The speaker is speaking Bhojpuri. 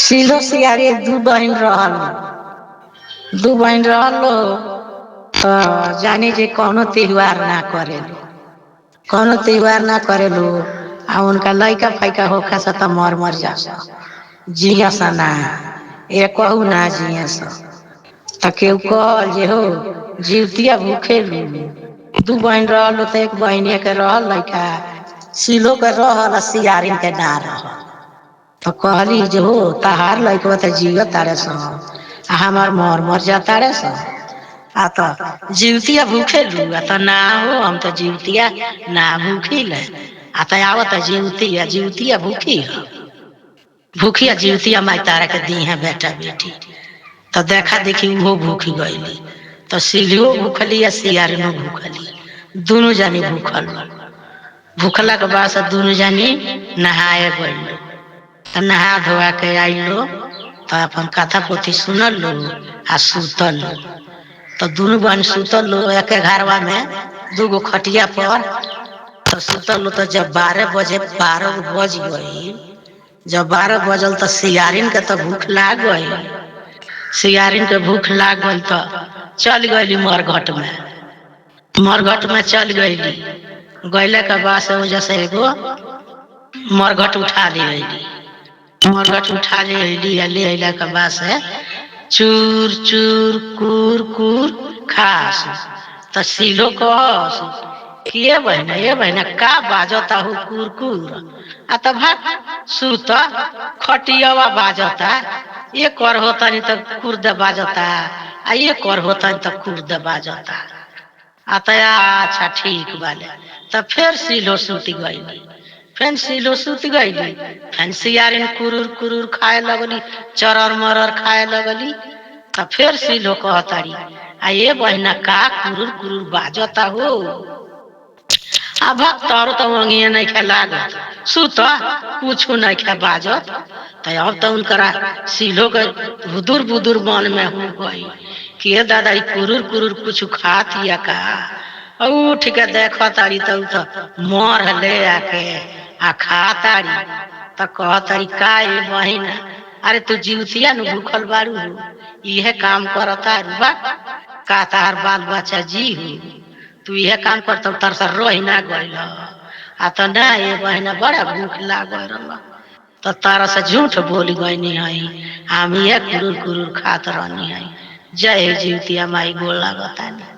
सिलो सियारी दू बहन रहल। दू बहन रहलो तो जानी जे कोनो त्योहार ना करेलो, कोनो त्योहार ना करेलो। आ उनका लइका फैका होखा स त मर मर जास, जियस ना, एकहू ना जियस। त केहू कहल जे हो जीवतिया भूखेलू। दू बहन रहल त एक बहिनिया के रहल लइका, सिलो के रहल आ सियारिन के ना रहल। तो कहली जे हो तहार लइकवा त जिय तारे स आ हमार मर मर जा तारे स। आ तो जीवतिया भूखेलू आ तो ना हो हम तो जीवतिया ना भूखिले। आ त आवत जीवतिया, जीवतिया भूखी ह, भूखिया जीवतिया माई तारा के दी है बेटा बेटी। तो देखा देखी उहो भूख गईली। तो सिलियो भूखली आ सियारिनो भूखली, दुनू जानी भूखल। भूखला के बाद से दुनू जानी नहाए गइलो। त नहा धोआ के आइलो त अपन कथा पोथी सुनल लो आ सुतल लो। तो दुनू बहन सुतल लो एके घरवा में दूगो खटिया पर। तो सुतल लो तो जब 12 बजे 12 बज गई, जब 12 बजल तो सियारिन के तो भूख लाग गई। सियारिन के भूख लाग गई तो चल गईली मरघट में। मरघट में चल गईली, गईले के बाद से वजह से एगो मरघट उठा ले अइली। मरघट उठा ले अइली, ले अइला के बाद से चूर चूर कूर कूर खास। त सिलो कहस कि ए बहिना का बाजता हो कूर कूर। आ त भाग सुत, खटियावा बाजता, ये कर होता नहीं तो कुर्द बाजता, आ ये कर होता नहीं तो कुर्द बाजता। आ त अच्छा ठीक बाले। त फिर सिलो सुत गईली, फिर सिलो सुत गईली। फिर सियारिन कुरुर कुरुर खाए लगली, चरर मरर खाए लगली। त फिर सिलो कहतारी आ ये बहिना का कुरुर कुरुर बाजता हो। आ भाग तारो तो वंगिए नहीं खे लागत, सुत कुछ नहीं खे बाजत। तो अब तो उनकरा सिलो के बुदुर बुदुर मन में हो गई कि ये दादा कुरुर कुरुर कुछ खात या का। उठ के देख तारी तो मर ले आके आ खा तारी। तो कह तारी का ये बहिना, अरे तू जीवतिया न भूखल बारू हो, इहे काम करता बा का तार बाल बच्चा जी हो, तू इहे काम करता तर से रही ना गइल। आ तो ना ये बहिना बड़ा भूख लागल रहा, तो तारा से झूठ बोली गईनी हई, हम ये कुरुर कुरुर खात रहनी हई। जय जीवतिया माई गोड़ लागतानी।